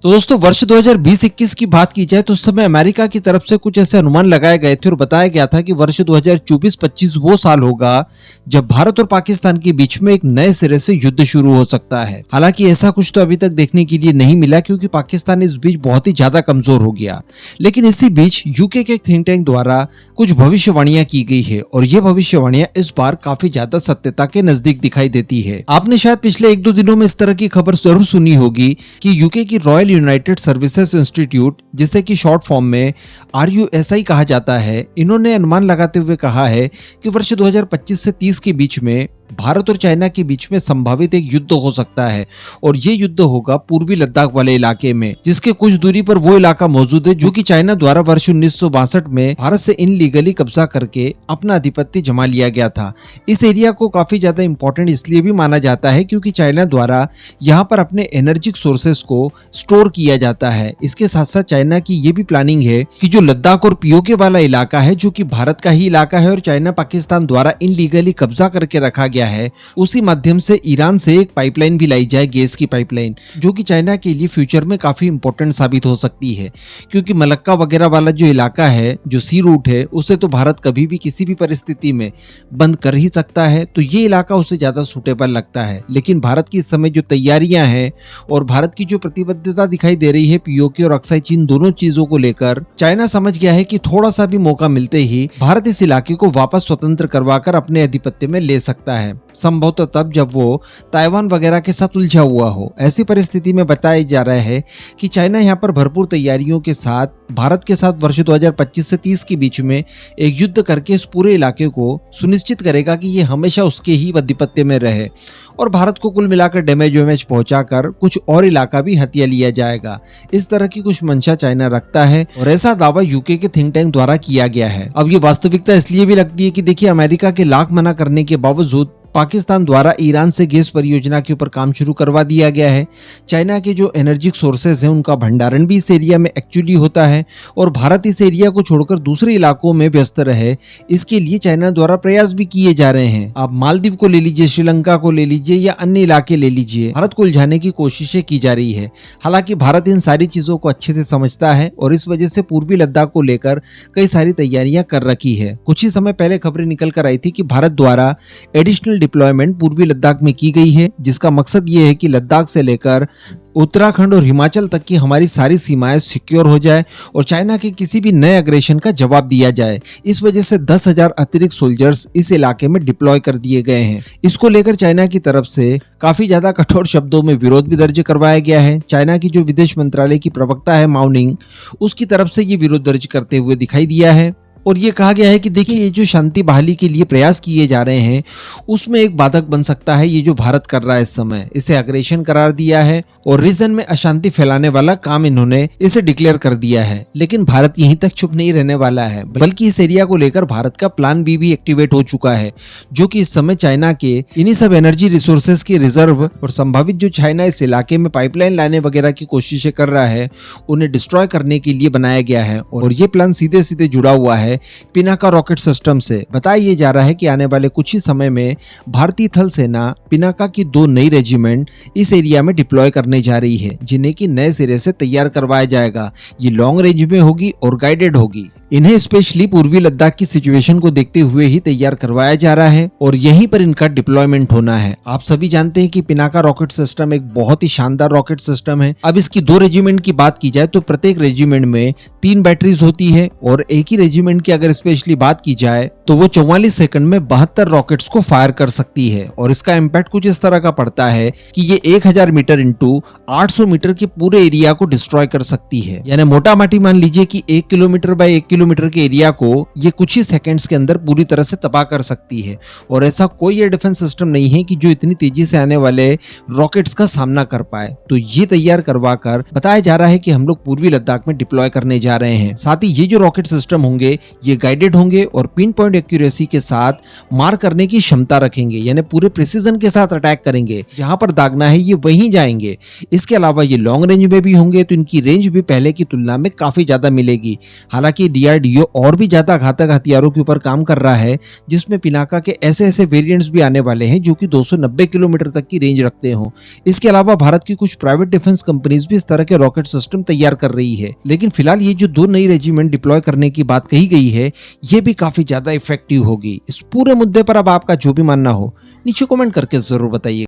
तो दोस्तों वर्ष 2020-21 की बात की जाए तो उस समय अमेरिका की तरफ से कुछ ऐसे अनुमान लगाए गए थे और बताया गया था कि वर्ष 2024-25 वो साल होगा जब भारत और पाकिस्तान के बीच में एक नए सिरे से युद्ध शुरू हो सकता है। हालांकि ऐसा कुछ तो अभी तक देखने के लिए नहीं मिला क्योंकि पाकिस्तान इस बीच बहुत ही ज्यादा कमजोर हो गया। लेकिन इसी बीच यूके के थिंक टैंक द्वारा कुछ भविष्यवाणियां की गई है और ये भविष्यवाणियां इस बार काफी ज्यादा सत्यता के नजदीक दिखाई देती है। आपने शायद पिछले 1-2 दिनों में इस तरह की खबर जरूर सुनी होगी कि यूके की रॉयल यूनाइटेड सर्विसेज इंस्टीट्यूट, जिसे कि शॉर्ट फॉर्म में RUSI कहा जाता है, इन्होंने अनुमान लगाते हुए कहा है कि वर्ष 2025 से 30 के बीच में भारत और चाइना के बीच में संभावित एक युद्ध हो सकता है और ये युद्ध होगा पूर्वी लद्दाख वाले इलाके में, जिसके कुछ दूरी पर वो इलाका मौजूद है जो कि चाइना द्वारा वर्ष 1962 में भारत से इनलीगली कब्जा करके अपना आधिपत्य जमा लिया गया था। इस एरिया को काफी ज्यादा इंपॉर्टेंट इसलिए भी माना जाता है क्योंकि चाइना द्वारा यहाँ पर अपने एनर्जी सोर्सेस को स्टोर किया जाता है। इसके साथ साथ चाइना की ये भी प्लानिंग है कि जो लद्दाख और पीओके वाला इलाका है जो कि भारत का ही इलाका है और चाइना पाकिस्तान द्वारा इनलीगली कब्जा करके रखा गया है, उसी माध्यम से ईरान से एक पाइपलाइन भी लाई जाए, गैस की पाइपलाइन, जो कि चाइना के लिए फ्यूचर में काफी इंपॉर्टेंट साबित हो सकती है क्योंकि मलक्का वगैरह वाला जो इलाका है, जो सी रूट है, उसे तो भारत कभी भी किसी भी परिस्थिति में बंद कर ही सकता है, तो ये इलाका उसे ज्यादा सूटेबल लगता है। लेकिन भारत की इस समय जो तैयारियां हैं और भारत की जो प्रतिबद्धता दिखाई दे रही है पीओके और अक्साई चीन दोनों चीजों को लेकर, चाइना समझ गया है कि थोड़ा सा भी मौका मिलते ही भारत इस इलाके को वापस स्वतंत्र करवाकर अपने आधिपत्य में ले सकता है, संभवतः तब जब वो ताइवान वगैरह के साथ उलझा हुआ हो। ऐसी परिस्थिति में बताया जा रहा है कि चाइना यहाँ पर भरपूर तैयारियों के साथ भारत के साथ वर्ष 2025 से 30 के बीच में एक युद्ध करके इस पूरे इलाके को सुनिश्चित करेगा कि ये हमेशा उसके ही आधिपत्य में रहे और भारत को कुल मिलाकर डैमेज पहुंचाकर कुछ और इलाका भी हथिया लिया जाएगा। इस तरह की कुछ मंशा चाइना रखता है और ऐसा दावा यूके के थिंक टैंक द्वारा किया गया है। अब ये वास्तविकता इसलिए भी लगती है कि देखिए, अमेरिका के लाख मना करने के बावजूद पाकिस्तान द्वारा ईरान से गैस परियोजना के ऊपर काम शुरू करवा दिया गया है। चाइना के जो एनर्जी सोर्सेज हैं उनका भंडारण भी इस एरिया में एक्चुअली होता है और भारत इस एरिया को छोड़कर दूसरे इलाकों में व्यस्त रहे, इसके लिए चाइना द्वारा प्रयास भी किए जा रहे हैं। आप मालदीव को ले लीजिए, श्रीलंका को ले लीजिए या अन्य इलाके ले लीजिए, भारत को उलझाने की कोशिशें की जा रही है। हालांकि भारत इन सारी चीजों को अच्छे से समझता है और इस वजह से पूर्वी लद्दाख को लेकर कई सारी तैयारियां कर रखी है। कुछ ही समय पहले खबरें निकल कर आई थी कि भारत द्वारा एडिशनल डिप्लॉयमेंट पूर्वी लद्दाख में की गई है, जिसका मकसद ये है कि लद्दाख से लेकर उत्तराखंड और हिमाचल तक की हमारी सारी सीमाएं सिक्योर हो जाए और चाइना के किसी भी नए अग्रेशन का जवाब दिया जाए। इस वजह से 10,000 अतिरिक्त सोल्जर्स इस इलाके में डिप्लॉय कर दिए गए हैं। इसको लेकर चाइना की तरफ से काफी ज्यादा कठोर शब्दों में विरोध भी दर्ज करवाया गया है। चाइना की जो विदेश मंत्रालय की प्रवक्ता है माओ निंग, उसकी तरफ से ये विरोध दर्ज करते हुए दिखाई दिया है और ये कहा गया है कि देखिए, ये जो शांति बहाली के लिए प्रयास किए जा रहे हैं उसमें एक बाधक बन सकता है ये जो भारत कर रहा है इस समय। इसे अग्रेशन करार दिया है और रीजन में अशांति फैलाने वाला काम इन्होंने इसे डिक्लेयर कर दिया है। लेकिन भारत यहीं तक चुप नहीं रहने वाला है, बल्कि इस एरिया को लेकर भारत का प्लान बी भी एक्टिवेट हो चुका है, जो कि इस समय चाइना के इन्हीं सब एनर्जी रिसोर्सेज के रिजर्व और संभावित जो चाइना इस इलाके में पाइपलाइन लाने वगैरह की कोशिशें कर रहा है उन्हें डिस्ट्रॉय करने के लिए बनाया गया है। और ये प्लान सीधे सीधे जुड़ा हुआ है पिनाका रॉकेट सिस्टम से। बताया जा रहा है कि आने वाले कुछ ही समय में भारतीय थल सेना पिनाका की 2 नई रेजिमेंट इस एरिया में डिप्लॉय करने जा रही है, जिन्हें की नए सिरे से तैयार करवाया जाएगा। ये लॉन्ग रेंज में होगी और गाइडेड होगी। इन्हें स्पेशली पूर्वी लद्दाख की सिचुएशन को देखते हुए ही तैयार करवाया जा रहा है और यहीं पर इनका डिप्लॉयमेंट होना है। आप सभी जानते हैं कि पिनाका रॉकेट सिस्टम एक बहुत ही शानदार रॉकेट सिस्टम है। अब इसकी 2 रेजिमेंट की बात की जाए तो प्रत्येक रेजिमेंट में 3 बैटरीज होती है और एक ही रेजिमेंट की अगर स्पेशली बात की जाए तो वो 44 सेकंड में 72 रॉकेट्स को फायर कर सकती है। और इसका इम्पैक्ट कुछ इस तरह का पड़ता है कि ये 1000 मीटर इंटू 800 मीटर के पूरे एरिया को डिस्ट्रॉय कर सकती है। यानी मोटा माटी मान लीजिए कि 1 किलोमीटर बाय 1 किलोमीटर के एरिया को ये कुछ ही सेकंड्स के अंदर पूरी तरह से तबाह कर सकती है। और ऐसा कोई एयर डिफेंस सिस्टम नहीं है कि जो इतनी तेजी से आने वाले रॉकेट्स का सामना कर पाए। तो ये तैयार करवाकर बताया जा रहा है कि हम लोग पूर्वी लद्दाख में डिप्लॉय करने जा रहे हैं। साथ ही ये जो रॉकेट सिस्टम होंगे ये गाइडेड होंगे और पिन पॉइंट एक्यूरेसी के साथ मार करने की क्षमता रखेंगे, यानी पूरे प्रिसीजन के साथ अटैक करेंगे। जहां पर दागना है ये वहीं जाएंगे। इसके अलावा ये लॉन्ग रेंज में भी होंगे, तो इनकी रेंज भी पहले की तुलना में काफी ज्यादा मिलेगी। हालांकि DRDO और भी ज्यादा घातक हथियारों के ऊपर काम कर रहा है, जिसमें पिनाका के ऐसे ऐसे वेरिएंट्स भी आने वाले हैं जो कि 290 किलोमीटर तक की रेंज रखते हो। इसके अलावा भारत की कुछ प्राइवेट डिफेंस कंपनीज भी इस तरह के रॉकेट सिस्टम तैयार कर रही है। लेकिन फिलहाल ये जो 2 नई रेजिमेंट डिप्लॉय करने की बात कही गई है, ये भी काफी ज्यादा इफेक्टिव होगी। इस पूरे मुद्दे पर अब आपका जो भी मानना हो नीचे कमेंट करके जरूर बताइए।